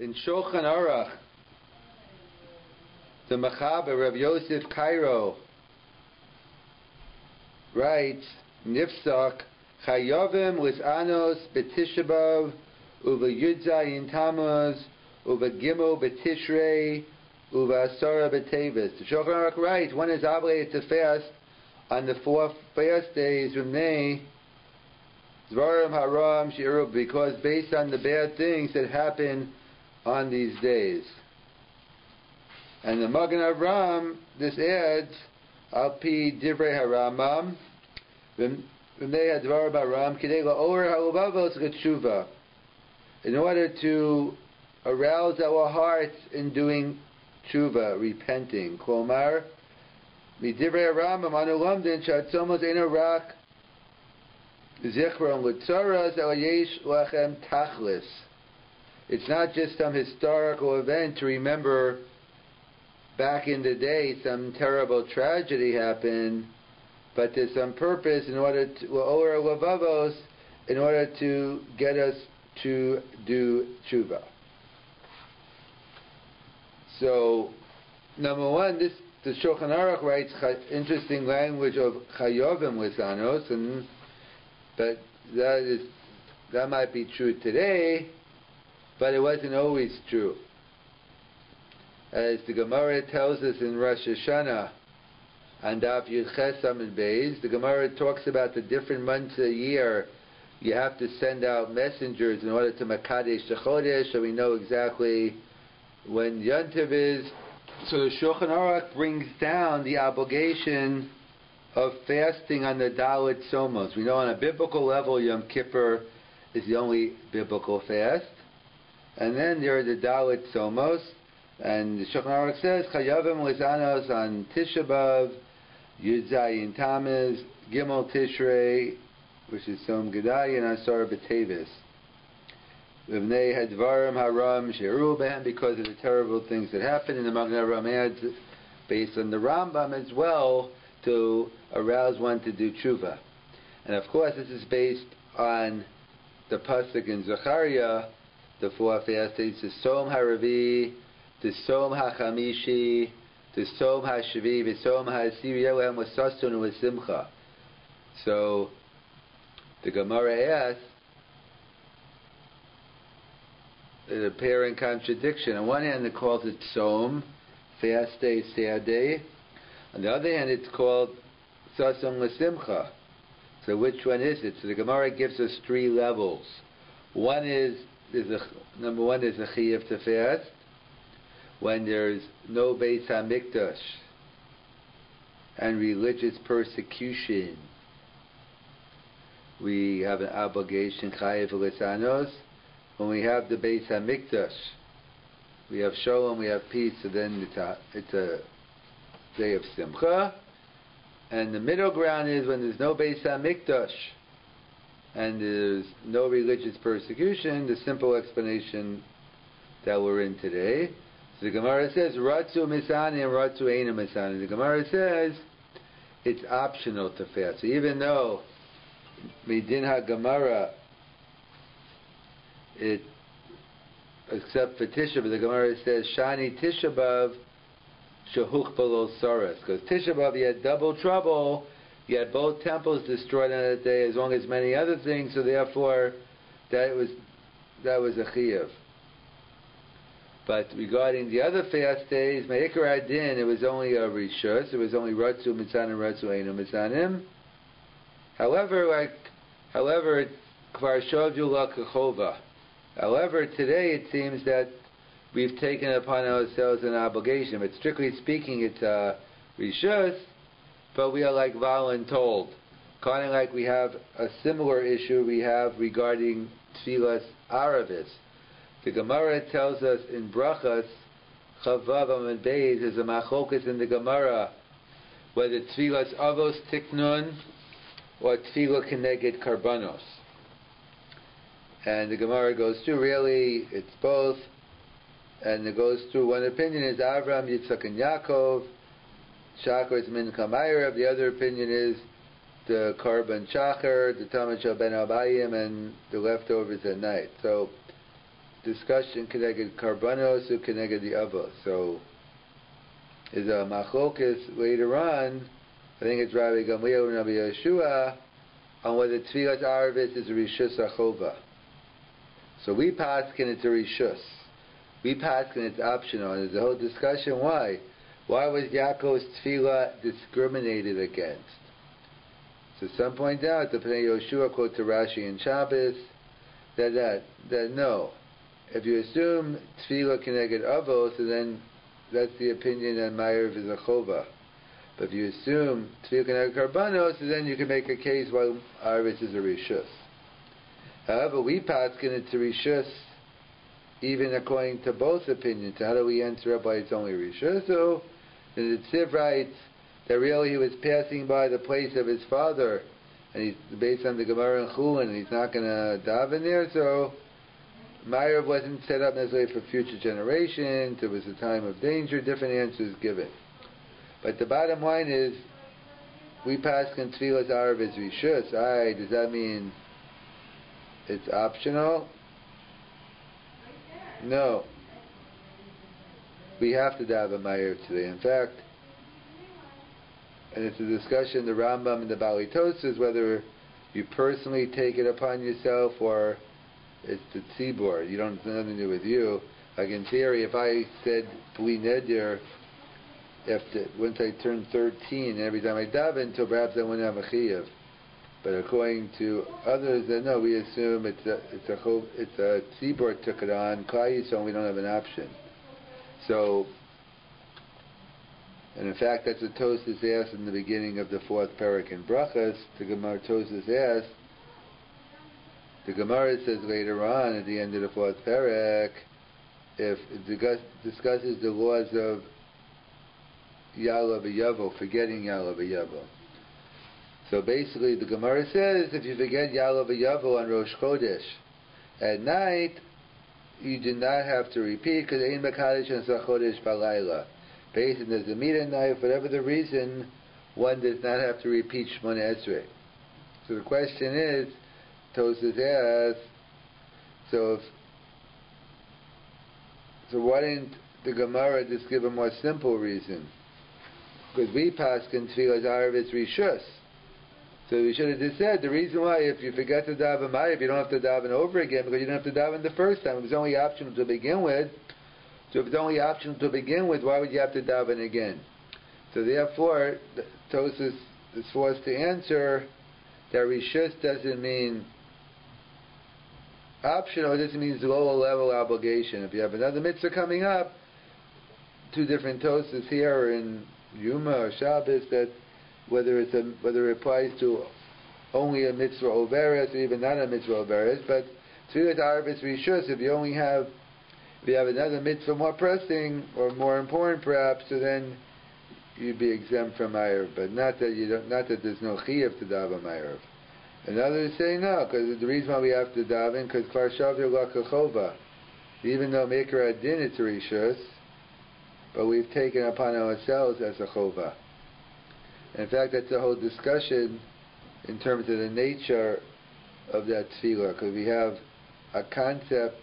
In Shulchan Aruch, the Mechaber Rav Yosef Cairo writes, Nifsak Chayovim Lisanos B'Tisha B'Av Uva Yudzayin Tammuz Uva Gimel B'Tishrei Uva Asara B'Tevis. The Shulchan Aruch writes, one is obligated to fast on the 4 fast days from May Zvarim Haram Shi'uru, because based on the bad things that happen on these days. And the Magen Avram, this adds, Al Pi Divrei Haramam, V'mnei Hadvarim Haram, Kidei La'or Haluvavos L'Tshuva, in order to arouse our hearts in doing tshuva, repenting. Klomar, Midivrei Haramam Anu Lamdin Shatzomos Eino Rak Zichron L'Tzaras El Yesh Lachem Tachlis. It's not just some historical event to remember back in the day some terrible tragedy happened, but there's some purpose in order to L'Or Lavavos, in order to get us to do tshuva. So, number one, the Shulchan Aruch writes interesting language of Chayovim Lisanos, but that might be true today, but it wasn't always true. As the Gemara tells us in Rosh Hashanah, and Daf Yud Ches Amud Beis, the Gemara talks about the different months a year. You have to send out messengers in order to Makadesh the Chodesh, so we know exactly when Yontiv is. So the Shulchan Aruch brings down the obligation of fasting on the Dalit Somos. We know on a biblical level, Yom Kippur is the only biblical fast. And then there are the Dalit Somos. And the Shulchan Aruch says, Chayavim Lizanos on Tisha B'Av, Yud Zayin Tammuz, Gimel Tishrei, which is Som Gedai, and Asar B'Tevis. V'vnei Hadvarim Haram She'eru B'hem, because of the terrible things that happened. And the Magen Avram adds, based on the Rambam as well, to arouse one to do tshuva. And of course, this is based on the pasuk in Zechariah, the 4 fast days, the Som HaRavi, the Som HaChamishi, the Som HaShavi, the Som HaSiri Elohem Wasastun Wasimcha. So the Gemara asks, an apparent contradiction. On one hand, it calls it Som, fast day, sad day. On the other hand, it's called Sasam L'Simcha. So which one is it? So the Gemara gives us 3 levels. Number one is a chiyuv to fast, when there's no Beis HaMikdash and religious persecution. We have an obligation, chayiv l'sanos. When we have the Beis HaMikdash, we have shalom, we have peace, so then it's a day of simcha. And the middle ground is when there's no Beis HaMikdash and there's no religious persecution, the simple explanation that we're in today. So the Gemara says, Ratzu Misani and Ratzu Eina Misani. The Gemara says it's optional to fast. So even though Midin HaGemara, except for Tisha B'Av, the Gemara says, Shani Tisha B'Av Shahuch Below Saras. Because Tisha B'Av, you had double trouble. You had both temples destroyed on that day, as long as many other things. So therefore, that was a chiyuv. But regarding the other fast days, Me'ikar Adin, it was only a rishus. It was only Ratzu Mitzanim, Ratzu Einu Mitzanim. However, Kvar Shovju La Kachova. However, today it seems that we've taken upon ourselves an obligation. But strictly speaking, it's a rishus, but we are like voluntold. Kind of like we have a similar issue we have regarding Tfilas Aravis. The Gemara tells us in Brachas, Chavav Amud Beis, there's a machokas in the Gemara, whether Tfilas Avos Tiknun or Tfilah Keneged Karbanos. And the Gemara goes through, really, it's both. And it goes through, one opinion is Avram, Yitzchak, and Yaakov. Shachar is Min Kamayrav. The other opinion is the Karban Shachar, the Talmud Shal Ben Abayim, and the leftovers at night. So discussion connected karbanos or connected the avos. So is a machlokas later on. I think it's Rabbi Gamliel and Rabbi Yeshua on whether tefillas arvis is a rishus achova. So we paskin it's a rishus. We paskin it's optional. And there's a whole discussion why. Why was Yaakov's tefillah discriminated against? So some point out the Pnei Yoshua quote to Rashi and Shabbos that no. If you assume tefillah connected avos, so then that's the opinion that Ma'ariv is a chova. But if you assume tefillah connected karbanos, so then you can make a case why Arvis is a rishus. However, we paskin it's a rishus even according to both opinions. So how do we answer up why it's only rishus? So the Tziv writes that really he was passing by the place of his father, and he's based on the Gemara in Chulin, and he's not going to daven there, so Ma'ariv wasn't set up necessarily for future generations. It was a time of danger. Different answers given. But the bottom line is, we paskin tefillas Arv is rishus. Does that mean it's optional? No. We have to daven Ma'ariv today. In fact, and it's a discussion, the Rambam and the Bali Tosas, whether you personally take it upon yourself or it's the tzibur. You don't have nothing to do with you. Like in theory, if I said Bli Neder, once I turned 13, every time I daven, so perhaps I wouldn't have a chiyuv. But according to others, then no, we assume it's a tzibur took it on. Klal Yisrael, we don't have an option. So, and in fact, that's what Tosas asked in the beginning of the fourth parak in Brachas. The Gemara Tosas asked. The Gemara says later on at the end of the fourth parak, if it discusses the laws of Yala v'Yavo, forgetting Yala v'Yavo. So basically, the Gemara says if you forget Yala v'Yavo on Rosh Chodesh at night, you do not have to repeat because Ein Mekadesh and Chodesh Balayla. Basically, there's a meat at night, whatever the reason, one does not have to repeat Shmona Esrei. So the question is, Tosas asks, so why didn't the Gemara just give a more simple reason? Because we paskin tefillas Arvis rishus. So we should have just said the reason why if you forget to daven Ma'ariv, you don't have to daven over again because you didn't have to daven the first time. It was only optional to begin with. So if it's only optional to begin with, why would you have to daven again? So therefore, Tosas is forced to answer that rishus doesn't mean optional, it just means lower level obligation. If you have another mitzvah coming up, two different Tosas here in Yuma or Shabbos, that whether it applies to only a mitzvah overes or even not a mitzvah overes, but tefillas arvis rishus, if you have another mitzvah more pressing or more important perhaps, so then you'd be exempt from Ma'ariv, but not that there's no chiyuv to daven Ma'ariv. And others say no, because the reason why we have to daven, because kvar shavir lakachova, even though Meikar Adin it's a rishus, but we've taken upon ourselves as a chova. In fact, that's a whole discussion in terms of the nature of that tefillah, because we have a concept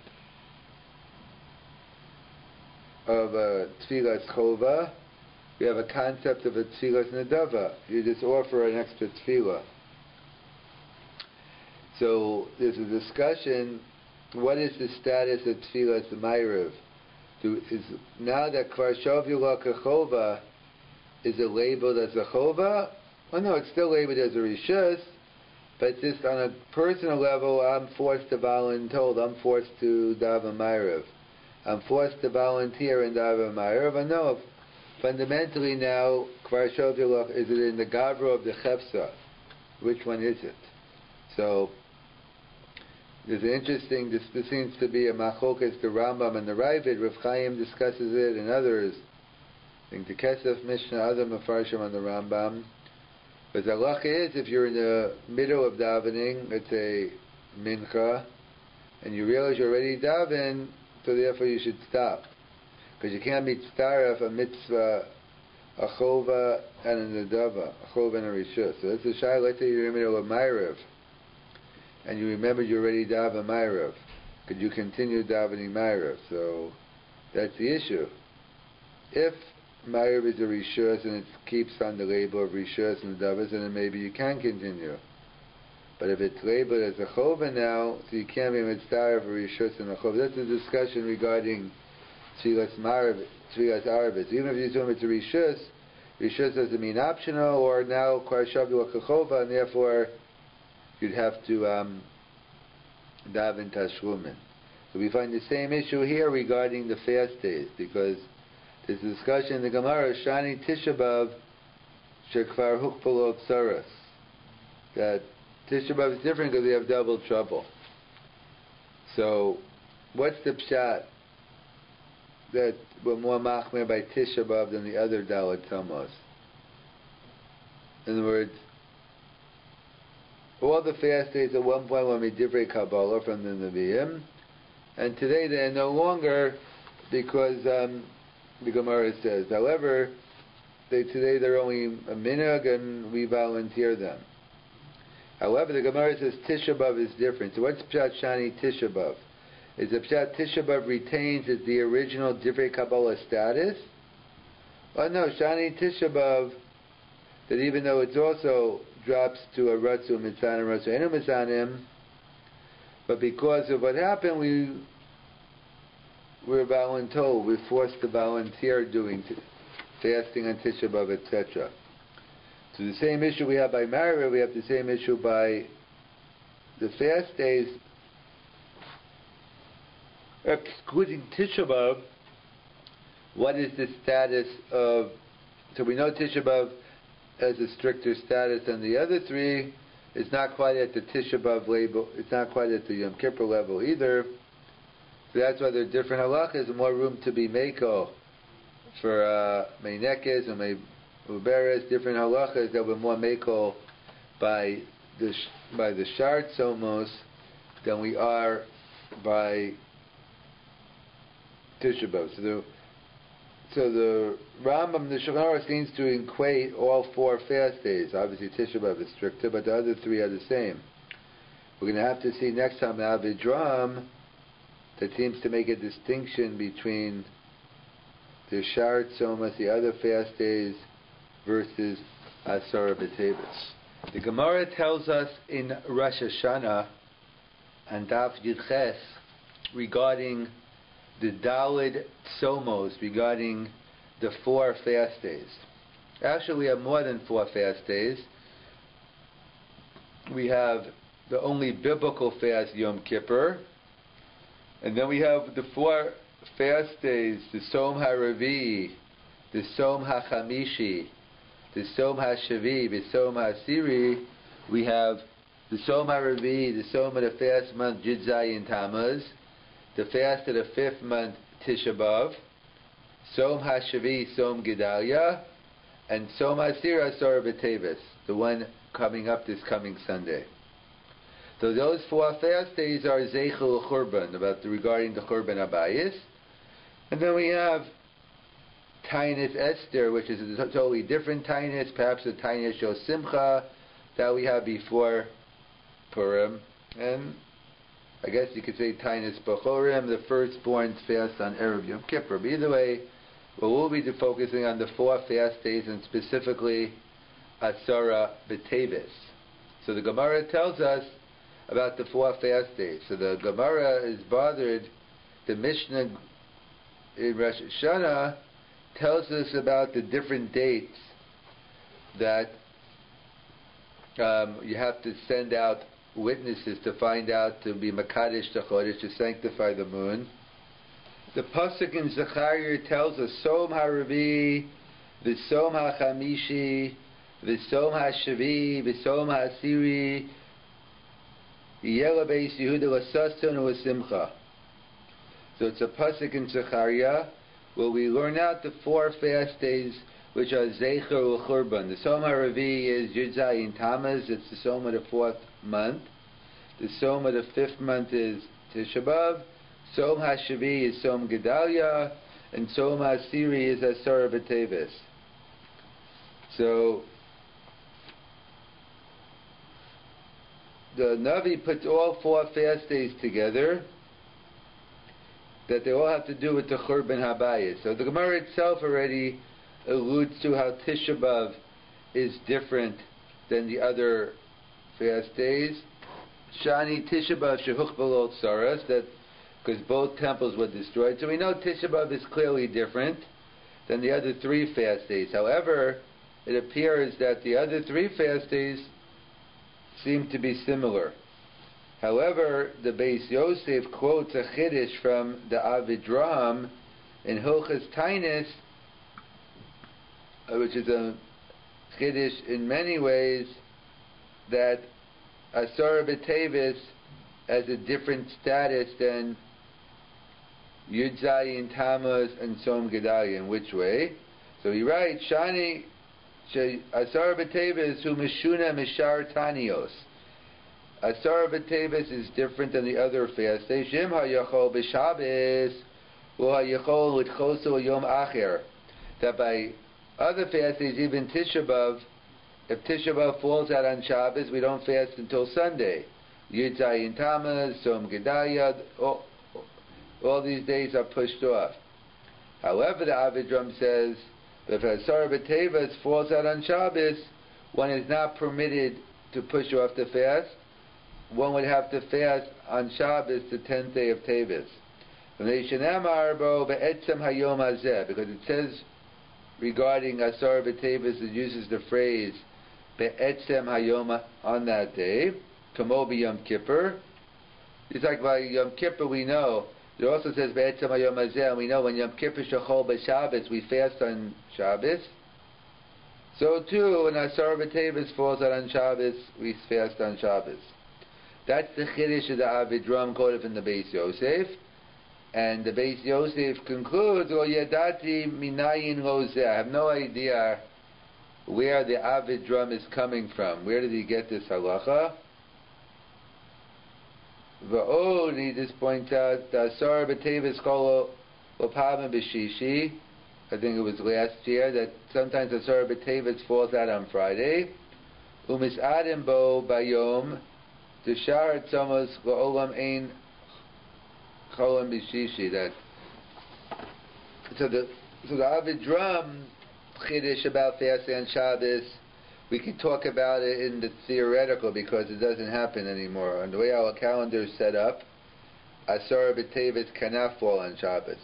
of a tefillas chova, we have a concept of a tefillas nedava. You just offer an extra tefillah. So there's a discussion, what is the status of tefillas Ma'ariv? Now that kvar shavir lakachova, is it labeled as a chova? Well, no, it's still labeled as a rishus, but just on a personal level, I'm forced to daven Ma'ariv. I'm forced to volunteer in daven Ma'ariv. I know fundamentally now, kvar shavir is it in the gavra of the chefsa? Which one is it? So there's an interesting, this seems to be a machokas, the Rambam and the Ravid. Rav Chaim discusses it, and others. I think the Kesef Mishnah, other Mefarshim on the Rambam. But the halacha is, if you're in the middle of davening, let's say mincha, and you realize you're already daven, so therefore you should stop. Because you can't be tzaref a mitzvah, a chova, and a nedava, a chova and a rishus. So that's a shayla. Let's say you're in the middle of Ma'ariv, and you remember you already daven Ma'ariv. could you continue davening Ma'ariv? So that's the issue. If Ma'ariv is a Rishus and it keeps on the label of Rishus and Davos, then maybe you can continue. But if it's labeled as a Chova now, so you can't be mitzvah for Rishus and a Chova. That's a discussion regarding Tfilas Ma'ariv, Tfilas Arvis. Even if you assume it's a Rishus, Rishus doesn't mean optional, or now Kwar Shavdu Chova, and therefore you'd have to daven Tashlumin. So we find the same issue here regarding the fast days, because there's a discussion in the Gemara, Shani Tisha B'Av Shekvar Hukpalo Tsaras, that Tisha B'Av is different because we have double trouble. So what's the pshat that we're more machmer by Tisha B'Av than the other Dalet Tamos? In other words, all the fast days at one point were Midivrei Kabbalah from the Nevi'im, and today they are no longer, because the Gemara says. However, today they're only a minhag and we volunteer them. However, the Gemara says Tisha B'Av is different. So what's Pshat Shani Tisha B'Av? Is the Pshat Tisha B'Av retains as the original Divrei Kabbalah status? Oh no, Shani Tisha B'Av, that even though it's also drops to a Ratzu Mitzanim, Ratzu Enu Mitzanim, but because of what happened, we're voluntold, we're forced to volunteer doing fasting on Tisha B'Av, etc. So the same issue we have by Ma'ariv, we have the same issue by the fast days. Excluding Tisha B'Av, what is the status of... So we know Tisha B'Av has a stricter status than the other three. It's not quite at the Tisha B'Av label. It's not quite at the Yom Kippur level either. So that's why there are different halachas and more room to be meko for meinekes and meiberes, different halachas that were more meko by the sharts almost than we are by Tisha B'Av. So the Rambam, the Shulchan Aruch, seems to equate all four fast days. Obviously Tisha B'Av is stricter, but the other three are the same. We're going to have to see next time Avidram that seems to make a distinction between the Sharat Somas, the other fast days, versus Asara B'Tevis. The Gemara tells us in Rosh Hashanah and Daf Yud Ches regarding the Daled Somos, regarding the four fast days. Actually, we have more than four fast days. We have the only biblical fast, Yom Kippur, and then we have the four fast days, the Som HaRavi, the Som HaChamishi, the Som HaShavi, the Som HaSiri. We have the Som HaRavi, the Som of the fast month, Yud Zayin Tammuz, the fast of the fifth month, Tisha B'Av, Som HaShavi, Som Gedalia, and Som HaSir, Asar B'Tevis, the one coming up this coming Sunday. So those four fast days are Zeichel Churban, regarding the Churban Abayis. And then we have Tainus Esther, which is a totally different Tainus, perhaps a Tainus Shel Simcha, that we have before Purim. And I guess you could say Tainus Bachorim, the firstborn's fast on Erev Yom Kippur. But either way, we'll be focusing on the four fast days and specifically Asara B'Tevis. So the Gemara tells us about the four fast days. So the Gemara is bothered, the Mishnah in Rosh Hashanah tells us about the different dates that you have to send out witnesses to find out, to be Makadesh Chodesh, to sanctify the moon. The Pasuk in Zechariah tells us Som HaRavi, V'Som HaChamishi, V'Som HaShavi, V'Som HaSiri, Yela Beis Yehuda L'Sason U'Simcha. So it's a pasuk in Zechariah where we learn out the four fast days which are Zeicher U'Churban. The Som HaRavi is Yud Zayin Tammuz, it's the Som of the fourth month. The Som of the fifth month is Tisha B'Av. Som HaShavi is Som Gedalia, and Som HaSiri is Asara B'Tevis. So the Navi puts all four fast days together that they all have to do with the Churban Habayis. So the Gemara itself already alludes to how Tisha B'Av is different than the other fast days. Shani Tisha B'Av shehuchbalot saras, that because both temples were destroyed. So we know Tisha B'Av is clearly different than the other three fast days. However, it appears that the other three fast days seem to be similar. However, the Beis Yosef quotes a chiddush from the Avidram in Hilchas Tainis, which is a chiddush in many ways, that Asar B'Tevis has a different status than Yud Zayin Tammuz and Som Gedalia. In which way? So he writes, Shani Asar B'Tevis hu Mishuna Mishar Tanios. Asar B'Tevis is different than the other fast days. Shim HaYachol B'Shabbos HaYachol L'Tchoso Yom Acher. That by other fast days, even Tisha B'Av, if Tisha B'Av falls out on Shabbos, we don't fast until Sunday. Yud Zayin Tammuz, Som Gedalia, all these days are pushed off. However, the Avidram says that if Asar B'Tevis falls out on Shabbos, one is not permitted to push off the fast. One would have to fast on Shabbos, the 10th day of Tevis. Because it says regarding Asar B'Tevis, it uses the phrase Be'etzem Hayom, on that day, Kamo B'Yom Kippur. It's like by Yom Kippur we know. It also says Be'etzem Hayom Hazeh, and we know when Yom Kippur Shechol B'Shabbos, we fast on Shabbos. So too, when Asar B'Tevis falls out on Shabbos, we fast on Shabbos. That's the chiddush of the Avidram quoted from the Beis Yosef, and the Beis Yosef concludes, "O yadati minayin lo zeh." I have no idea where the Avidram is coming from. Where did he get this halacha? Va'od, he just points out, Asar B'Tevis kol l'pavim b'shishi. I think it was last year that sometimes Asar B'Tevis falls out on Friday. Umis'adim bo bayom. The Shahar Tzomos La'olam Ein Cholam B'Shishi. That so the Avidram chiddush about fasting on Shabbos, we can talk about it in the theoretical because it doesn't happen anymore. And the way our calendar is set up, Asar B'Tevis cannot fall on Shabbos.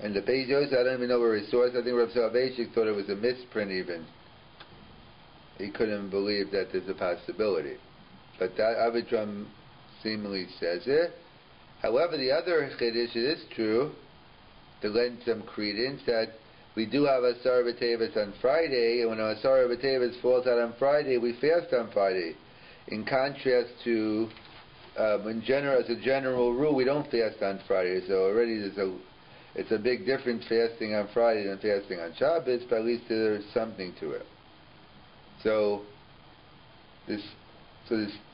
And the Beis Yosef, I don't even know where he saw it. I think Rav Soloveitchik thought it was a misprint even. He couldn't believe that there's a possibility. But that Avidram seemingly says it. However, the other chiddush, it is true, to lend some credence, that we do have Asar B'Tevis on Friday, and when Asar B'Tevis falls out on Friday, we fast on Friday. In contrast to, as a general rule, we don't fast on Friday. So already it's a big difference fasting on Friday than fasting on Shabbos, but at least there's something to it. So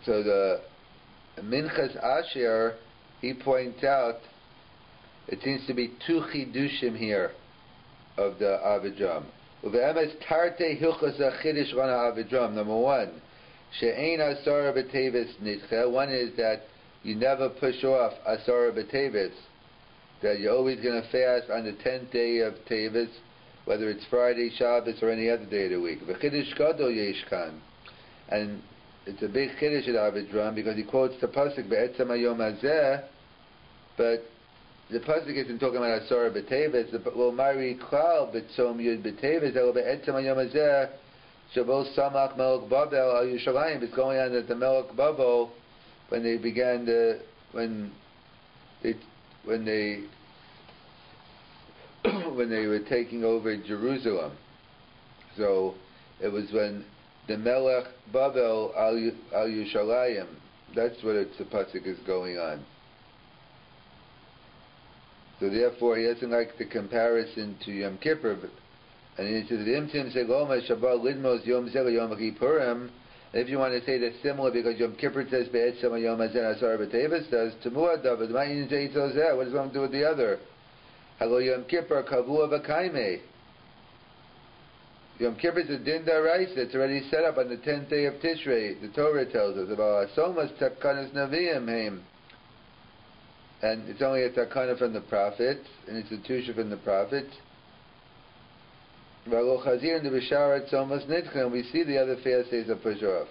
the Minchas Asher, he points out, it seems to be two chidushim here of the Avidram. Uve'emes tarte hilchos achidush rana Avidram. Number one, she'ein Asar B'Tevis nidche. One is that you never push off Asar B'Tevis, that you're always going to fast on the 10th day of Tevis, whether it's Friday, Shabbos, or any other day of the week. V'chidush gadol yesh kan. And it's a big chiddush at Avidram because he quotes the pasuk Be'etzem Hayom Hazeh, but the pasuk isn't talking about Asar B'Tevis. Lo Mari Klal B'Tzom Yud B'Tevis. Elo Be'etzem Hayom Hazeh Shabos Samach Melech Babel Al Yerushalayim. It's going on that the Melech Babel, when they began when they were taking over Jerusalem. So it was when the Melech Babel Al Yerushalayim. That's what the pasuk is going on. So therefore, he doesn't like the comparison to Yom Kippur. And he says, if you want to say that's similar, because Yom Kippur says Be'etzem Hayom Hazeh Asar B'Tevis does, Temuah David, what does it have to do with the other? Halo Yom Kippur Kavua V'Kaimei. Yom Kippur is a din daraisa. It's already set up on the 10th day of Tishrei. The Torah tells us about Asomas Takanas Neviim Heim. and it's only a takana from the Prophet, an institution from the Prophet. We see the other fast days are pushed off.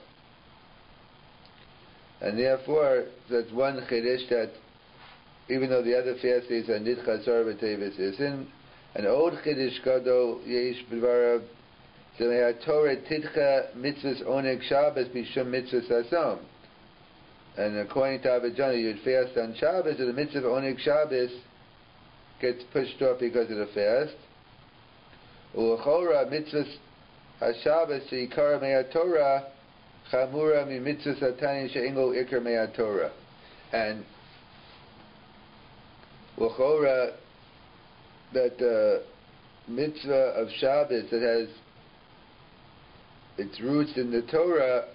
And therefore, that's one chiddush, that even though the other fast days are nidcha sar b'tevis isn't, an old chiddush gadol yesh b'dvarav zeh Torah tidcha mitzvahs oneg Shabbos b'shum mitzvahs asom. And according to Abijana, you'd fast on Shabbos, and the mitzvah of oneg Shabbos gets pushed off because of the fast. U'chora mitzvahs haShabbos she'ikara me'aTorah chamura mi mitzvahs hatani she'ingo ikar me'aTorah. And u'chora, that the mitzvah of Shabbos that has its roots in the Torah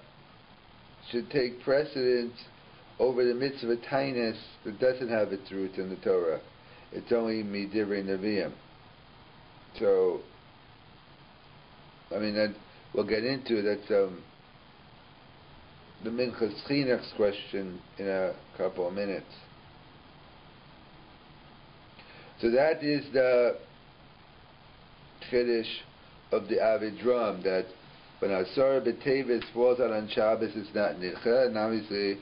should take precedence over the mitzvah tainus that doesn't have its roots in the Torah. It's only midivrei neviim. So, I mean, that we'll get into. That's the Minchas Chinuch's question in a couple of minutes. So that is the chiddush of the Avidram, that when Asar B'Tevis falls out on Shabbos, it's not Nicha, and obviously,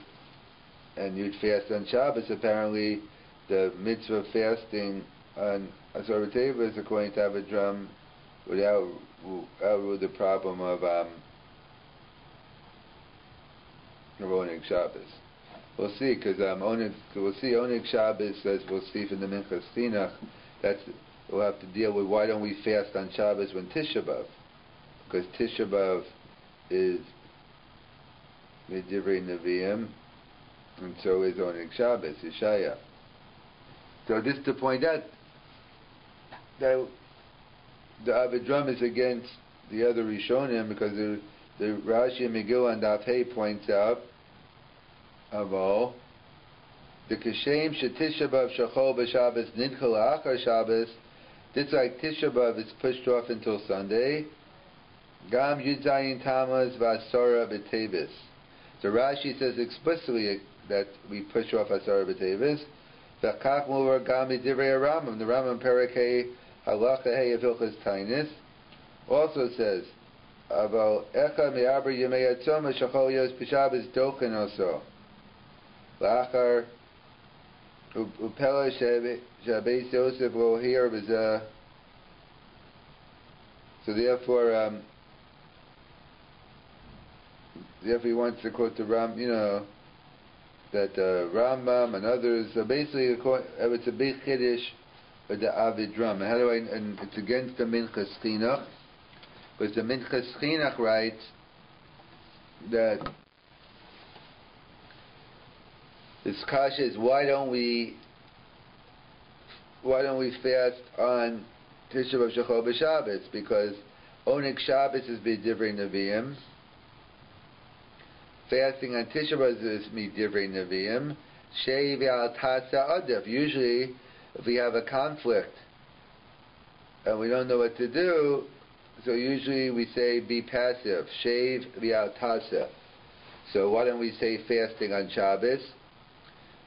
and you'd fast on Shabbos, apparently the mitzvah of fasting on Asar B'Tevis, according to Avidram, would outrule the problem of Oneg Shabbos. We'll see, because we'll see Oneg Shabbos, as we'll see from the Minchas Chinuch, we'll have to deal with why don't we fast on Shabbos when Tisha B'Av? Because Tisha B'Av is Midivrei Nevi'im, and so is Oneg Shabbos, Yeshaya. So just to point out that the Avidram is against the other Rishonim, because the Rashi and Megillah and Daf Hey points out, Aval, the Kashem Shetisha B'Av Shachol B'Shabbos Nidcha L'Achar Shabbos, this like Tisha B'Av is pushed off until Sunday, Gam Yud Zayin Tammuz V'Asara B'Tevis. So Rashi says explicitly that we push off Asara B'Tevis. V'Kach Muvar Gam Midivrei Rambam. The Rambam Perek Hey Halacha Hey of Hilchos Tainis also says, Aval Echa Me'aber Yemei Atzoma Shachol Yos B'Shabbos Dochen Oso L'Achar Upela Shabbos Yosef Lo Hir B'Zeh. So therefore he wants to quote the that Rambam and others. So basically, it's a big chiddush with the Avidram. And it's against the Minchas Chinuch, because the Minchas Chinuch writes that this kasha is why don't we fast on Tisha B'Av Shachol B'Shabbos? Because Oneg Shabbos is B'divrei Nevi'im. Fasting on Tisha B'Av is Midivrei Nevi'im. Shei v'al tasa adif. Usually, if we have a conflict and we don't know what to do, so usually we say be passive. Shei v'al tasa. So why don't we say fasting on Shabbos?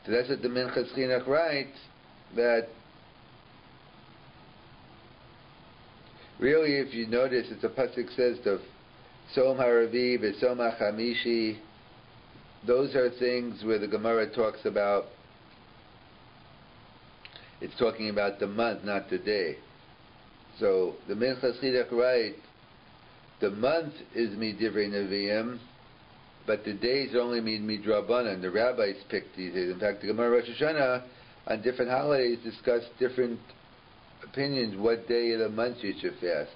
So that's what the Minchas Chinuch writes, that really, if you notice, it's a pasuk says the Som HaRavi v'Som HaChamishi. Those are things where the Gemara talks about. It's talking about the month, not the day. So the Minchas Chinuch writes, the month is Midivrei Nevi'im, but the days only mean Midrabanan. The rabbis picked these days. In fact, the Gemara Rosh Hashanah on different holidays discuss different opinions what day of the month you should fast.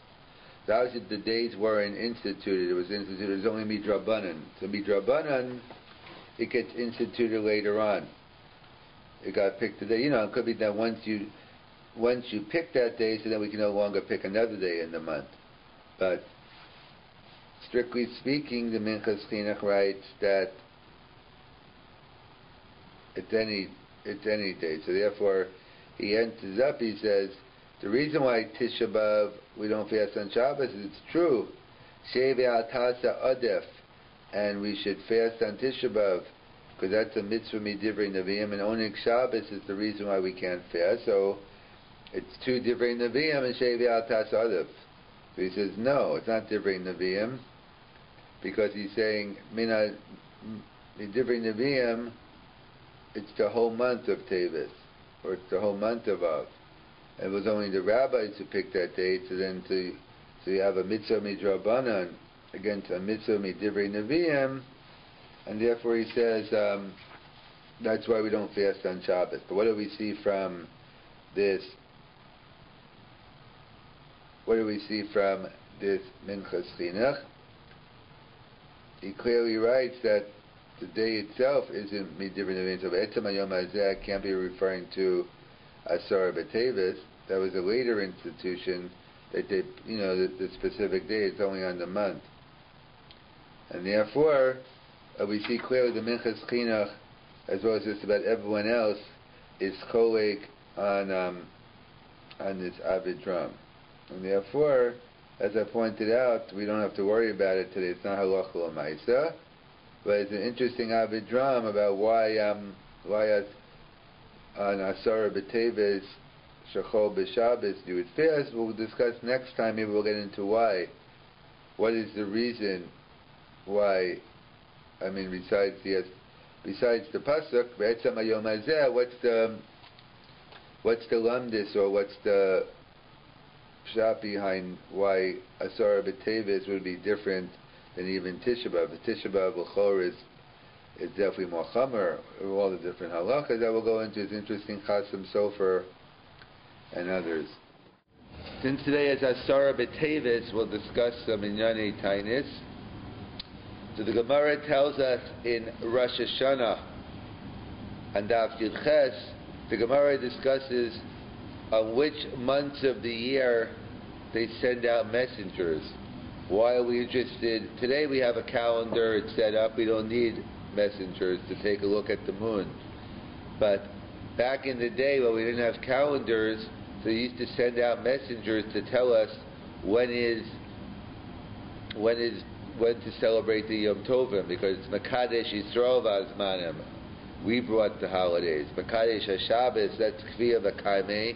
So obviously the days weren't instituted. It was instituted as only Midrabanan. So Midrabanan, it gets instituted later on. It got picked today. It could be that once you pick that day, so then we can no longer pick another day in the month. But strictly speaking, the Minchas Chinuch writes that it's any day. So therefore, he ends up. He says the reason why Tisha B'Av we don't fast on Shabbos is it's true. Shei v'al tasa adif, and we should fast on Tisha B'Av because that's a mitzvah midivrei neviim, and owning Shabbos is the reason why we can't fast. So it's two divrei neviim and shevi al tas adav. So he says no, it's not divrei neviim, because he's saying mina midivrei neviim. It's the whole month of Tevis, or it's the whole month of Av. And it was only the rabbis who picked that date. So you have a mitzvah midrabanan against a mitzvah midivrei neviim. And therefore he says that's why we don't fast on Shabbos. But what do we see from this? What do we see from this Minchas Chinuch? He clearly writes that the day itself isn't midivrei neviim. So Etzem Hayom Hazeh can't be referring to Asar B'Tevis. That was a later institution that they, the specific day is only on the month. And therefore, we see clearly the Minchas Chinuch, as well as just about everyone else, is cholek on this Avid drum. And therefore, as I pointed out, we don't have to worry about it today. It's not halacha l'maisa, but it's an interesting Avid drum about why on Asara B'Tevis Shachol B'Shabbos you would fast. We'll discuss next time. Maybe we'll get into why. What is the reason why? I mean, besides the pasuk, Be'etzem Hayom Hazeh, what's the lamdis, or what's the pshat behind why Asara B'Tevis would be different than even Tisha B'Av? The Tisha B'Av l'chor is definitely more chamer. All the different halachas that we'll go into is interesting. Chasam Sofer and others. Since today is Asara B'Tevis, we'll discuss some Inyane Tainis. So the Gemara tells us in Rosh Hashanah and Daf Yud Ches, the Gemara discusses on which months of the year they send out messengers. Why are we interested? Today we have a calendar, it's set up, we don't need messengers to take a look at the moon. But back in the day when we didn't have calendars, they used to send out messengers to tell us when to celebrate the Yom Tovim, because it's Mekadesh Yisrael V'Azmanim. We brought the holidays. Mekadesh HaShabbos, that's Kviya V'Kaimei.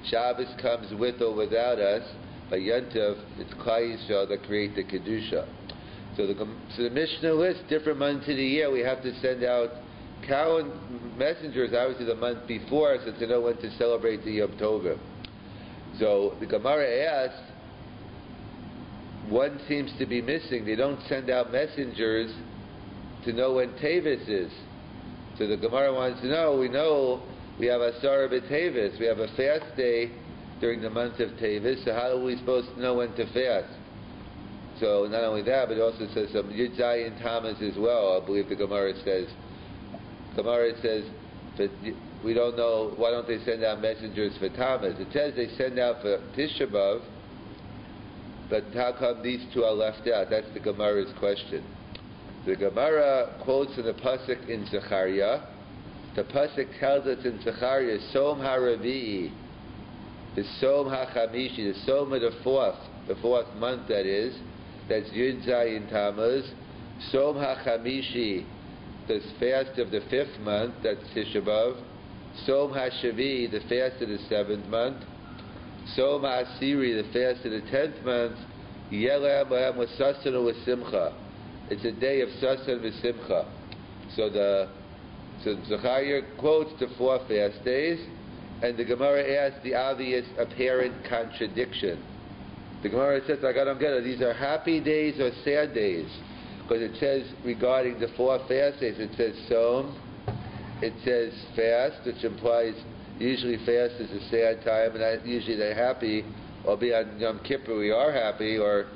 Shabbos comes with or without us. By Yontiv, it's Klal Yisrael that create the Kedusha. So the Mishnah lists different months of the year. We have to send out messengers, obviously the month before, so to know when to celebrate the Yom Tovim. So the Gemara asks, one seems to be missing. They don't send out messengers to know when Tevis is. So the Gemara wants to know, we know we have Asara B'Tevis, we have a fast day during the month of Tevis, so how are we supposed to know when to fast? So not only that, but it also says some Yud Zayin Tammuz as well. I believe the Gemara says that we don't know, why don't they send out messengers for Tammuz? It says they send out for Tisha B'Av, but how come these two are left out? That's the Gemara's question. The Gemara quotes in the pasuk in Zechariah. The pasuk tells us in Zechariah, Som HaRavi'i, the Som HaChamishi, the Som of the fourth month that is, that's Yud Zayin Tammuz. Som HaChamishi, the fast of the fifth month, that's Tisha B'Av. Som HaShavi, the fast of the seventh month. Som HaAsiri, the fast of the 10th month. Yelam Lahem L'Sasanu L'Simcha. It's a day of Sasan V'Simcha. So Zechariah quotes the four fast days, and the Gemara asks the obvious apparent contradiction. The Gemara says, I don't get it, these are happy days or sad days? Because it says regarding the four fast days, it says Som, it says fast, which implies usually fast is a sad time, and usually they're happy, or be on Yom Kippur we are happy, or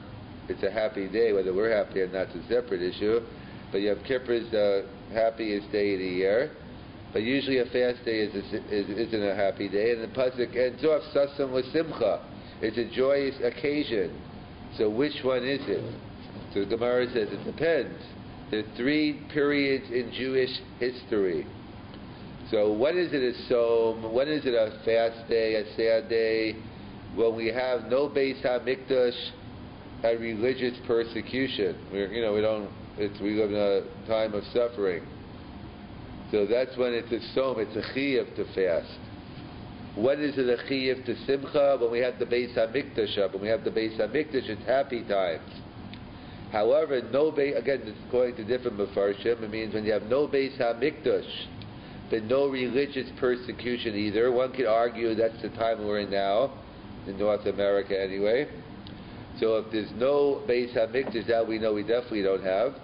it's a happy day, whether we're happy or not is a separate issue. But Yom Kippur is the happiest day of the year. But usually a fast day isn't a happy day, and the pasuk ends off Sasam L'Simcha. It's a joyous occasion. So which one is it? So the Gemara says it depends. There are three periods in Jewish history. So when is it a Som? When is it a fast day, a sad day? When we have no Beis HaMikdash and religious persecution. We live in a time of suffering. So that's when it's a som, it's a chiyuv to fast. When is it a chiyuv to simcha? When we have the Beis HaMikdash up. When we have the Beis HaMikdash, it's happy times. However, again, it's according to different Mefarshim, it means when you have no Beis HaMikdash, but no religious persecution either. One could argue that's the time we're in now, in North America anyway. So if there's no Beis HaMikdash, that we know we definitely don't have,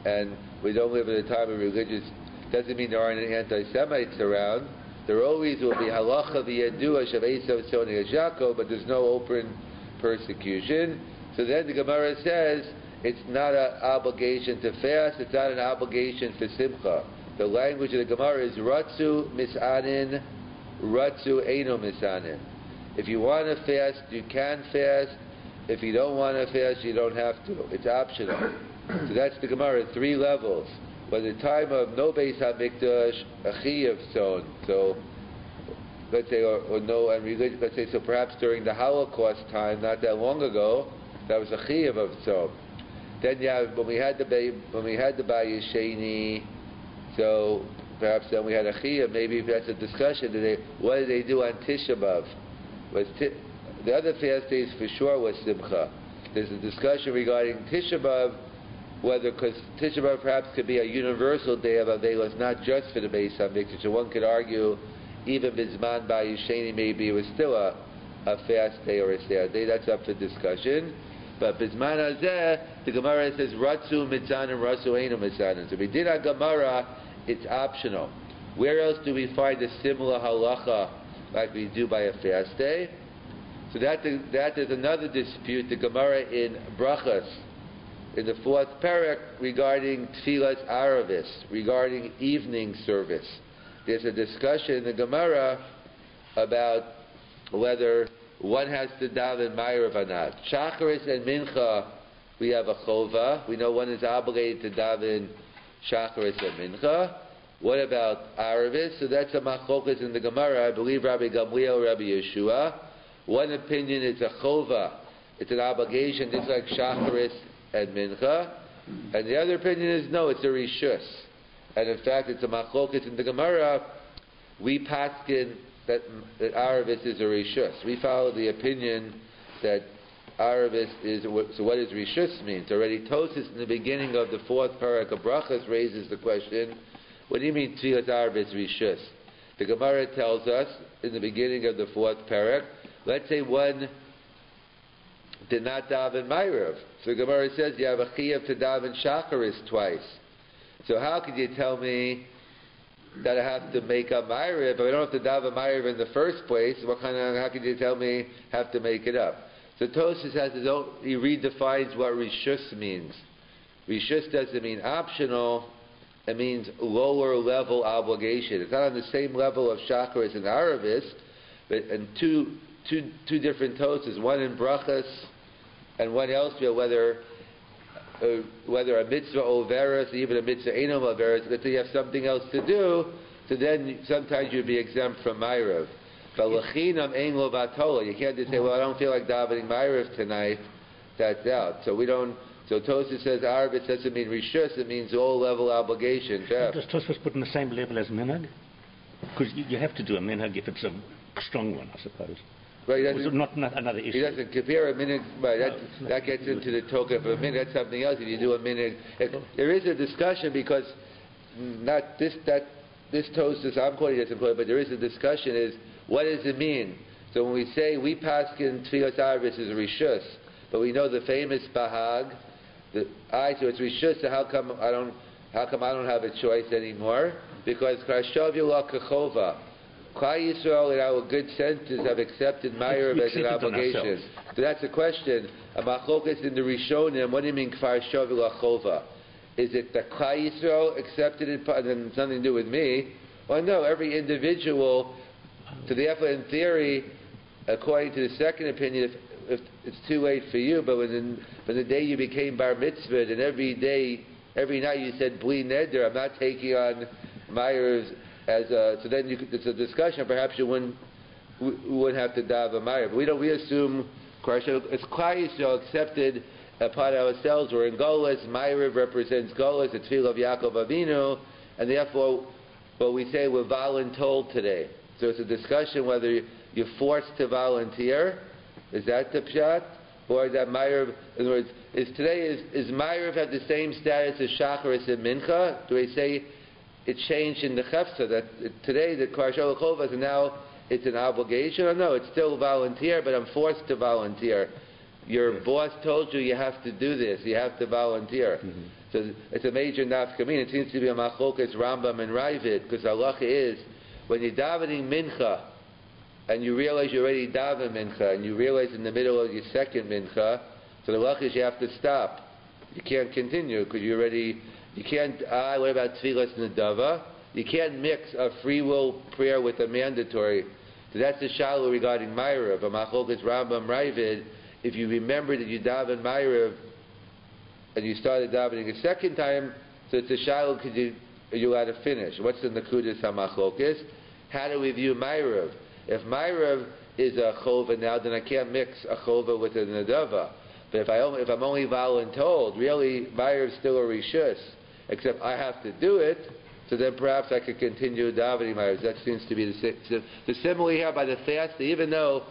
and we don't live in a time of religious, doesn't mean there aren't any anti-Semites around. There always will be halacha v'yadua shav Esav soni Yaakov, but there's no open persecution. So then the Gemara says it's not an obligation to fast, it's not an obligation for simcha. The language of the Gemara is ratzu misanin, ratzu eino misanin. If you want to fast, you can fast. If you don't want to fast, you don't have to. It's optional. So that's the Gemara, 3 levels. By the time of no Beis HaMikdash, a chiyuv son. So, let's say, or no, and religious, let's say, so perhaps during the Holocaust time, not that long ago, that was a chiyuv of son. Then you have, when we had the Bayesheni, so perhaps then we had a chiyuv, maybe that's a discussion today, what did they do on Tisha B'Av? The other fast days for sure was Simcha. There's a discussion regarding Tisha B'Av, whether, because Tisha B'Av perhaps could be a universal day of Avelos, not just for the Beis HaMikdash. So one could argue, even Bizman Bayesheni, maybe it was still a fast day or a sad day. That's up for discussion. But Bizman Hazeh, the Gemara says, Ratzu Mitzanim, Ratzu Eino Mitzanim. So we did our Gemara, it's optional. Where else do we find a similar halacha like we do by a fast day? So that is another dispute, the Gemara in Brachas, in the 4th parak, regarding Tfilas Aravis, regarding evening service. There's a discussion in the Gemara about whether one has to daven Ma'ariv or not. Shacharis and Mincha, we have a chova. We know one is obligated to daven Shacharis and Mincha. What about Aravis? So that's a machlokas in the Gemara. I believe Rabbi Gamliel, Rabbi Yeshua. One opinion is a chova. It's an obligation, just like Shacharis and Mincha. And the other opinion is no, it's a rishus. And in fact, it's a machlokas in the Gemara. We paskin that Aravis is a rishus. We follow the opinion that Aravis is, so what does rishus mean? So already Tosas in the beginning of the 4th parak of Brachas raises the question, what do you mean Tfilas Aravis rishus? The Gemara tells us in the beginning of the 4th parak, let's say one did not daven Ma'ariv. So the Gemara says you have a chiyuv to daven Shacharis twice. So how could you tell me that I have to make up Ma'ariv, but I don't have to daven Ma'ariv in the first place? How could you tell me I have to make it up? So Tosfos has his own, he redefines what rishus means. Rishus doesn't mean optional, it means lower level obligation. It's not on the same level of Shacharis and Aravis, but in two different Tosfos, one in Brachas and one elsewhere, whether a mitzvah overus, even a mitzvah eino overus, let's say you have something else to do, so then sometimes you'd be exempt from Ma'ariv. But l'chinam ein lo batola, you can't just say, well, I don't feel like davening Ma'ariv tonight, that's out. So Tosfos says Aravis doesn't mean rishus, it means all level obligation. Does Tosfos put in the same level as minhag? Because you have to do a minhag if it's a strong one, I suppose. Right, not another issue. He doesn't compare a minhag. Right, that gets into the token of a minhag. That's something else. If you do a minhag, there is a discussion because not this Tosfos I'm quoting doesn't quote, but there is a discussion. Is what does it mean? So when we say we paskin Tfilas Aravis is a rishus, but we know the famous bahag, so it's rishus. So how come I don't have a choice anymore? Because Krashavila Kachova. Klal Yisrael, in our good senses, have accepted Ma'ariv as an obligation. So that's a question. A machlokas in the Rishonim, what do you mean Kfar Shavil Achova? Is it that Klal Yisrael accepted it and it's nothing to do with me? Well, no, every individual, so therefore in theory, according to the second opinion, if it's too late for you, but when the day you became Bar Mitzvah and every night you said Bli Neder, I'm not taking on Ma'ariv. So then it's a discussion. Perhaps you wouldn't have to daven Ma'ariv. We assume it's Klal Yisrael accepted upon ourselves. We're in Golas. Ma'ariv represents Golas. It's Tefillah of Yaakov Avinu, and therefore Well, we say we're voluntold today. So it's a discussion whether you're forced to volunteer. Is that the pshat? Or that Ma'ariv, in other words, is Ma'ariv have the same status as Shacharis and Mincha? Do we say it changed in the Chefsa, that today the Kvarshal Chovas, and now it's an obligation? Or no, it's still volunteer, but I'm forced to volunteer. Your boss told you have to do this, you have to volunteer. Mm-hmm. So it's a major nafkamin. It seems to be a machlokas Rambam and Ravid, because halacha is, when you're davening mincha, and you realize you already daven mincha, and you realize in the middle of your second mincha, so the halacha is you have to stop. You can't continue, because you can't, what about tefillas nedava? You can't mix a free will prayer with a mandatory. So that's the shallow regarding Ma'ariv. A machlokas Rambam Ravid, if you remember that you daven Ma'ariv, and you started davening a second time, so it's a shallow because you allowed to finish. What's the Nakudas HaMachlokes? How do we view Ma'ariv? If Ma'ariv is a chova now, then I can't mix a chova with a nadava. But if I'm only voluntold, really Ma'ariv is still a rishus, except I have to do it, so then perhaps I could continue davening Ma'ariv. That seems to be the simile here by the fast, even though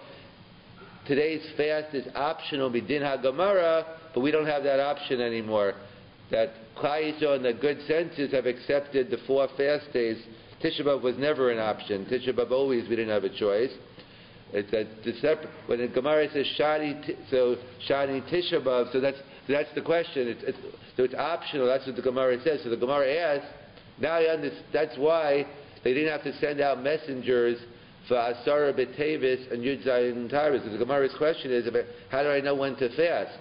today's fast is optional, midin ha-Gemara, but we don't have that option anymore. That Klal Yisrael and the good senses have accepted the 4 fast days. Tisha B'Av was never an option. Tisha B'Av always we didn't have a choice. It's when the Gemara says Shani Tisha B'Av, so that's the question. So it's optional. That's what the Gemara says. So the Gemara asks. Now you understand. That's why they didn't have to send out messengers for Asara B'Tevis and Yud Zayin Tavis. So the Gemara's question is, how do I know when to fast?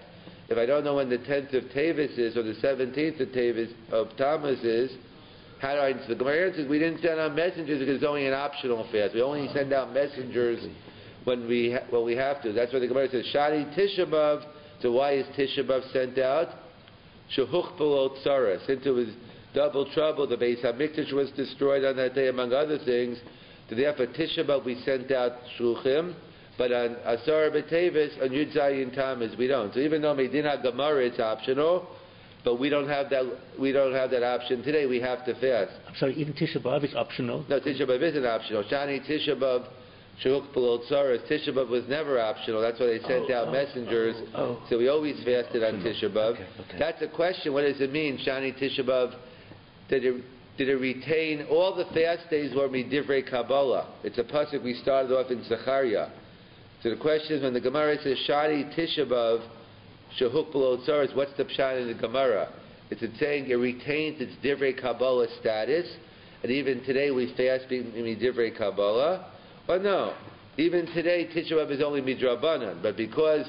If I don't know when the 10th of Tevis is or the 17th of Tevis of Tammuz is, how do I? So the Gemara answers, we didn't send out messengers because it's only an optional fast. We only send out messengers when we have to. That's why the Gemara says Shani Tisha B'Av. So why is Tisha B'Av sent out? Shehuch B'Lo Tzara. Since it was double trouble, the Beis Hamikdash was destroyed on that day, among other things. So therefore, Tisha B'Av we sent out shluchim, but on Asar B'Tevis, on Yud Zayin Tammuz, we don't. So even though Medina Gemara it's optional, but we don't have that option today. We have to fast. I'm sorry, even Tisha B'Av is optional. No, Tisha B'Av isn't optional. Shani Tisha B'Av, Shehuk B'Lo Tzaras. Tisha B'Av was never optional. That's why they sent out messengers. So we always fasted on Tisha B'Av. Okay. That's a question. What does it mean? Shani Tisha B'Av. Did it retain all the fast days were midivrei Kabbalah? It's a pasuk we started off in Zechariah. So the question is, when the Gemara says Shani Tisha B'Av Shehuk B'Lo Tzaras, what's the pshat in the Gemara? It's saying it retains its divrei Kabbalah status, and even today we fast in midivrei Kabbalah. Well, no, even today Tisha B'Av is only midrabanan, but because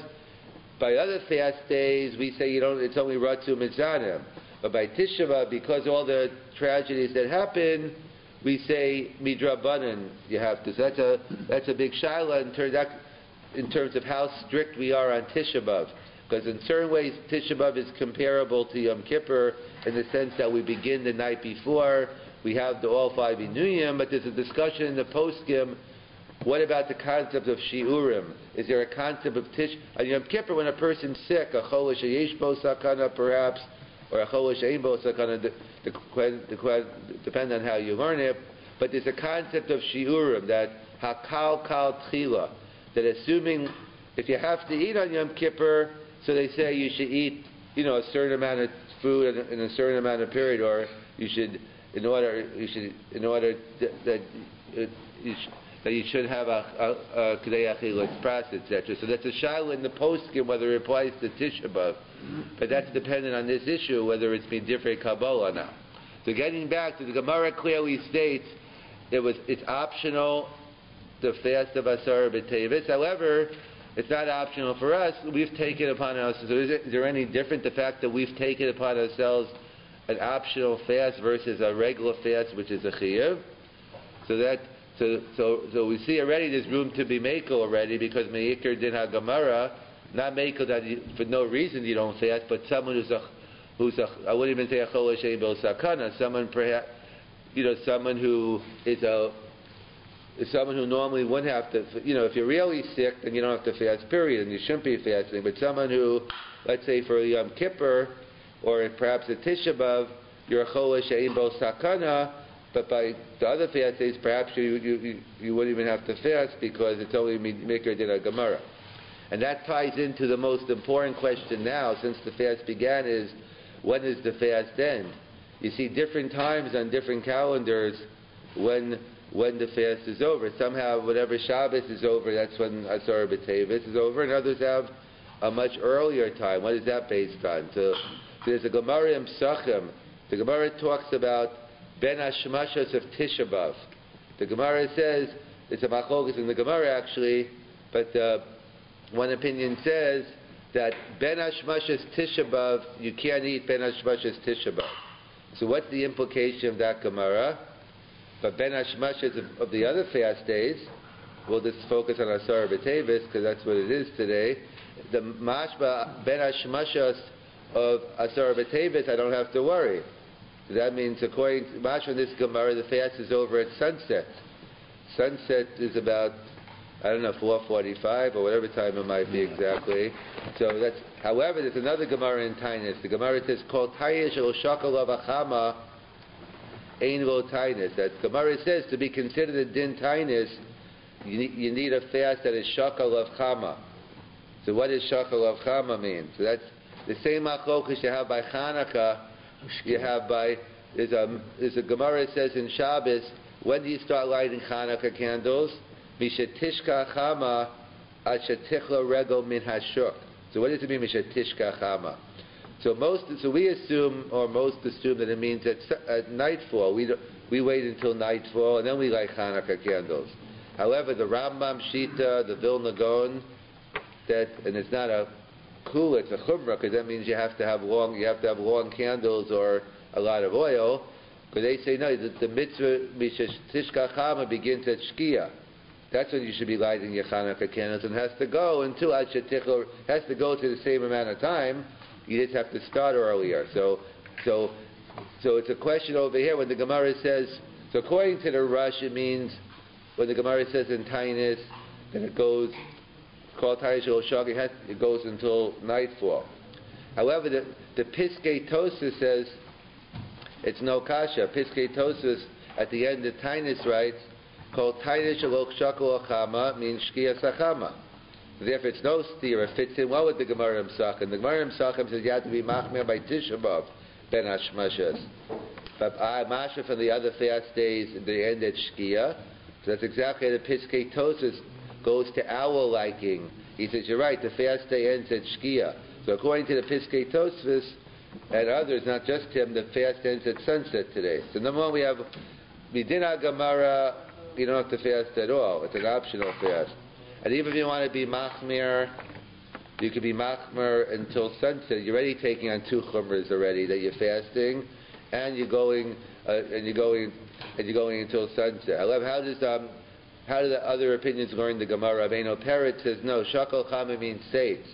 by other fast days we say it's only Ratzu Mitzanim. But by Tisha B'Av, because all the tragedies that happen, we say midrabanan you have to. So that's a big shaila in terms of how strict we are on Tisha B'Av. Because in certain ways, Tisha B'Av is comparable to Yom Kippur in the sense that we begin the night before, we have all 5 Inuyim, but there's a discussion in the poskim. What about the concept of shiurim? Is there a concept of on Yom Kippur when a person's sick, a cholish yesh bo sakana perhaps, or a cholish ein bo sakana, depend on how you learn it. But there's a concept of shiurim, that hakal kal tchila, that assuming if you have to eat on Yom Kippur, so they say you should eat, a certain amount of food in a certain amount of period, or you should, that you should have a Kedei Achilas Pras, etc. So that's a shaila in the poskim whether it applies to Tisha B'Av. But that's dependent on this issue, whether it's Midifrei Kabbalah now. So getting back to the Gemara clearly states it's optional to fast of Asar B'Tevis. However, it's not optional for us. We've taken upon ourselves. So is there any different the fact that we've taken upon ourselves an optional fast versus a regular fast, which is a chiyuv? So we see already there's room to be mekel already, because meikar din hagamara, not mekel that for no reason you don't fast, but someone who's I wouldn't even say a cholish ein bo sakana, someone perhaps someone who is someone who normally wouldn't have to, if you're really sick, then you don't have to fast, period, and you shouldn't be fasting. But someone who, let's say for a Yom Kippur, or perhaps a Tisha B'Av, you're a cholish ein bo sakana, But by the other fast days, perhaps you wouldn't even have to fast because it's only Mikra Din Gemara. And that ties into the most important question now, since the fast began, is when does the fast end? You see different times on different calendars when the fast is over. Somehow, whatever Shabbos is over, that's when Asar B'Tevis is over, and others have a much earlier time. What is that based on? So there's a Gemara in Psachim. The Gemara talks about Ben Hashmashos of Tisha B'Av. The Gemara says, it's a machlokes in the Gemara actually, but one opinion says that Ben Hashmashos Tisha B'Av, you can't eat Ben Hashmashos Tisha B'Av. So what's the implication of that Gemara? But Ben Hashmashos of the other fast days, we'll just focus on Asar B'Tevis because that's what it is today. The Mashba Ben Hashmashos of Asar B'Tevis, I don't have to worry. That means, according to Mashma, this Gemara, the fast is over at sunset. Sunset is about, 4:45 or whatever time it might be exactly. So that's. However, there's another Gemara in Tainus. The Gemara says, "Kol Tainish el Shakal Avachama Ein Lo Tainus." That Gemara says to be considered a Din Tainus, you need a fast that is Shakal of Chama. So what does Shakal of Chama mean? So that's the same machlokas you have by Chanukah. You have by there's a Gemara says in Shabbos, when do you start lighting Chanukah candles? Mishatishka chama ashatichla regel min hashuk. So what does it mean mishatishka chama? So we assume, or most assume, that it means at nightfall. We wait until nightfall and then we light Chanukah candles. However, the Rambam Shita, the Vilna Gaon, and it's not a kula, it's a chumrah, because that means you have to have long candles or a lot of oil. Because they say no, the mitzvah mishatishka chama begins at shkia. That's when you should be lighting your Chanukah candles, and has to go until Ashatichel, has to go to the same amount of time. You just have to start earlier. So it's a question over here when the Gemara says. So according to the Rush, it means when the Gemara says in Tainus that it goes called Tainus Shel Shaki, it goes until nightfall. However, the Piskei Tosas says it's no kasha. Piskei Tosas at the end of Tainus writes, called Tainus Shel Shakal Achama means Shkia Sachama. Therefore, it's no steer. It fits in well with the Gemara Psachim. The Gemara Psachim says you have to be machmir by Tisha B'Av, Ben Hashmashas. But Masha from the other fast days, they end at Shkia. So that's exactly how the Piskei Tosas goes to our liking. He says, you're right, the fast day ends at Shkia. So according to the Piskei Tosas and others, not just him, the fast ends at sunset today. So number one, we have Midina Gemara. You don't have to fast at all. It's an optional fast. And even if you want to be machmir, you can be machmir until sunset. You're already taking on two chumras already that you're fasting, and you're going until sunset. I love how do the other opinions learn the Gemara? Rabbeinu Peretz says no. Shakal chama means saints.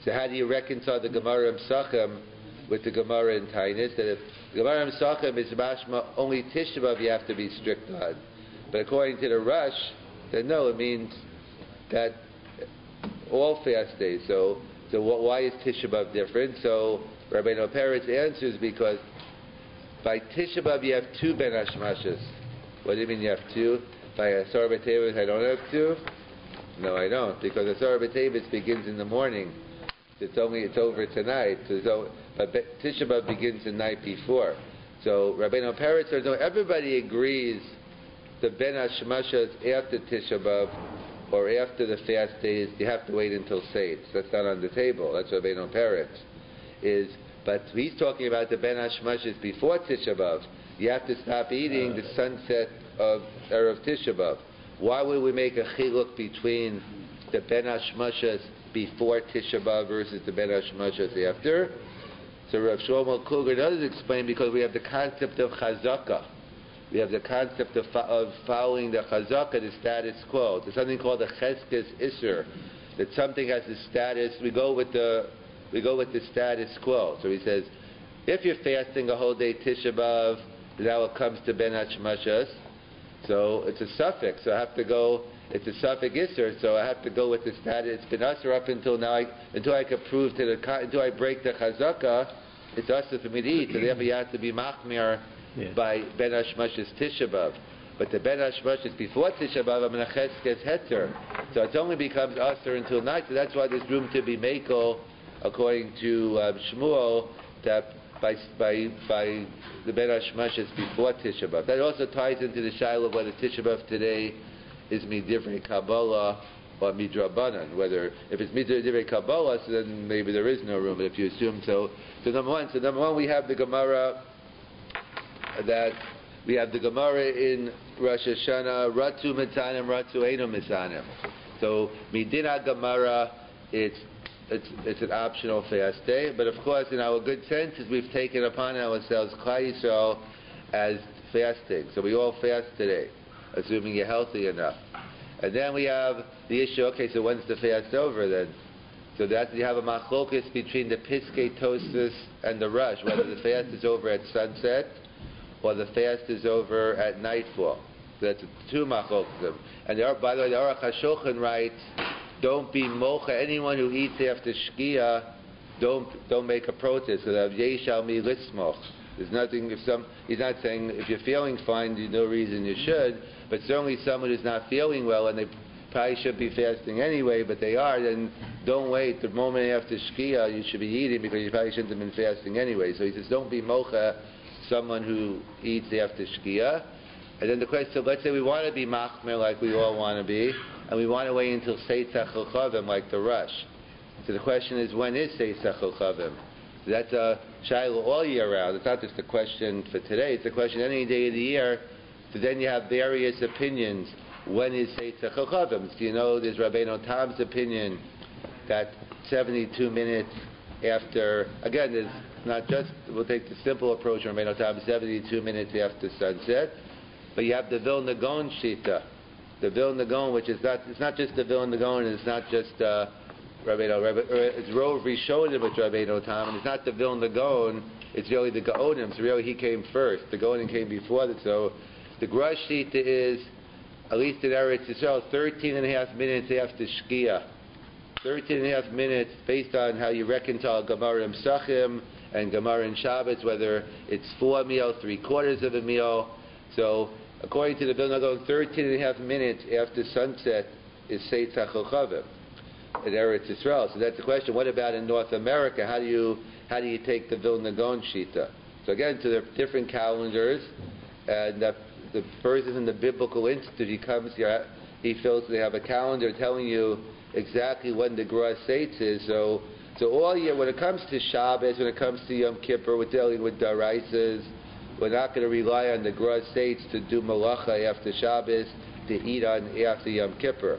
So how do you reconcile the Gemara Psachim with the Gemara in Tainus? That if Gemara Psachim is mashma only Tisha B'Av you have to be strict on. But according to the Rush, then no, it means that all fast days. So why is Tisha B'Av different? So Rabbeinu Peretz answers because by Tisha B'Av you have two Ben Hashmashas. What do you mean you have two? By Asar B'Tevis I don't have two? No, I don't, because Asar B'Tevis begins in the morning. It's over tonight. But Tisha B'Av begins the night before. So Rabbeinu Peretz says no, everybody agrees the Ben Hashmashas after Tisha B'Av or after the fast days, you have to wait until Saints. That's not on the table. That's what Rabbeinu Peretz is. But he's talking about the Ben Hashmashas before Tisha B'Av. You have to stop eating the sunset of Erev Tisha B'Av. Why would we make a chiluk between the Ben Hashmashas before Tisha B'Av versus the Ben Hashmashas after? So Rav Shlomo Kluger does explain because we have the concept of chazakah. We have the concept of following the chazakah, the status quo. There's something called the cheskes isser, that something has the status. We go with the status quo. So he says, if you're fasting a whole day Tisha B'Av, now it comes to Ben Hashmashas. So it's a suffix. So I have to go. It's a suffix isser. So I have to go with the status. It's been usher up until now. Until I can prove until I break the chazakah, it's usher for me to eat. So therefore you have to be machmir by Ben Hashmash's Tisha B'Av. But the Ben Hashmash is before Tisha B'Av, and a Ches gets Heter. So it only becomes Aser until night, so that's why there's room to be Mekel, according to Shmuel, that by the Ben Hashmash is before Tisha B'Av. That also ties into the Shiloh of whether Tisha B'Av today is Midivrei Kabbalah or Midrabanan. Whether, if it's Midivrei Kabbalah, so then maybe there is no room, but if you assume so. So number one, we have the Gemara in Rosh Hashanah, Ratu Mitanim, Ratu Eino Misanim. So Midina Gemara, it's an optional fast day, but of course, in our good senses, we've taken upon ourselves Klal Yisrael as fasting. So we all fast today, assuming you're healthy enough. And then we have the issue, okay, so when's the fast over then? So that you have a machlokus between the Piskei Tosfos and the Rush, whether the fast is over at sunset or the fast is over at nightfall. So that's two machlokus. And by the way, the Aruch HaShulchan writes, don't be mocha. Anyone who eats after Shkia, don't make a protest. So that Yeshal mi lismoch. There's nothing. He's not saying if you're feeling fine, there's no reason you should. But certainly someone who's not feeling well and they probably should be fasting anyway, but they are, then don't wait. The moment after Shkia, you should be eating because you probably shouldn't have been fasting anyway. So he says, don't be mocha, someone who eats after Shkia. And then the question, so let's say we want to be machmer like we all want to be, and we want to wait until Seitzach Chavim like the Rush. So the question is, when is Seitzach Chavim? So that's a shiloh all year round. It's not just a question for today. It's a question any day of the year. So then you have various opinions. When is Seitzach Chavim? So you know there's Rabbeinu Tam's opinion that 72 minutes after, again, there's not just, we'll take the simple approach from Rabbeinu Tam, 72 minutes after sunset. But you have the Vilna Gaon Shita. The Vilna Gaon, which is not, it's not just the Vilna Gaon, it's not just it's Rov Rishonim with Rabbeinu Tam, and it's not the Vilna Gaon, it's really the Gaonim. So really he came first. The Gaonim came before that. So the Grush Shita is, at least in Eretz Yisrael, 13 and a half minutes after Shkia. 13 and a half minutes based on how you reconcile Gemara in Psachim and Gemara in Shabbos, whether it's 4 meal, 3/4 of a meal. So according to the Vilna Gaon, 13 and a half minutes after sunset is Seitzach Chavim in Eretz Yisrael. So that's the question. What about in North America? How do you take the Vilna Gaon Shita? So again, to the different calendars, and the person in the Biblical Institute, he comes here, he feels they have a calendar telling you exactly when the Gras Seitz is. So all year, when it comes to Shabbos, when it comes to Yom Kippur, we're dealing with Daraisas. We're not going to rely on the Gras Seitz to do Malacha after Shabbos, to eat on after Yom Kippur.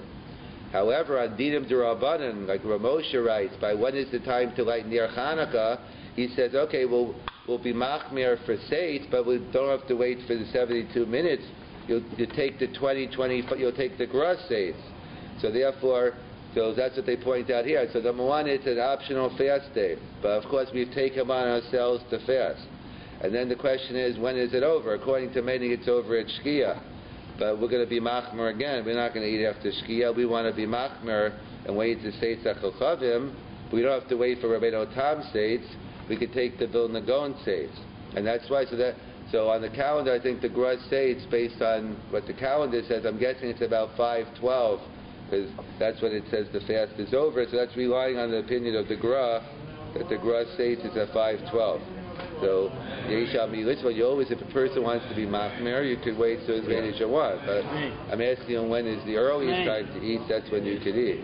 However, on Dinim D'Rabbanan, like Ramosha writes, by when is the time to light Ner Chanukah, he says, okay, we'll be machmir for Seitz, but we don't have to wait for the 72 minutes. You'll take the 20, you'll take the Gras Seitz. So therefore, so that's what they point out here. So number one, it's an optional fast day. But of course, we've taken on ourselves to fast. And then the question is, when is it over? According to many, it's over at Shkia. But we're going to be machmer again. We're not going to eat after Shkia. We want to be machmer and wait to Seitzach Chavim. We don't have to wait for Rabbeinu Tam Seitz. We could take the Vilna Gaon Seitz. And that's why, so on the calendar, I think the Gras Seitz, based on what the calendar says, I'm guessing it's about 5:12, because that's when it says the fast is over. So that's relying on the opinion of the Gra, that the Gras Seitz is at 5:12. So, you always, if a person wants to be machmer, you could wait so as late as you want. But I'm asking you when is the earliest time to eat, that's when you could eat.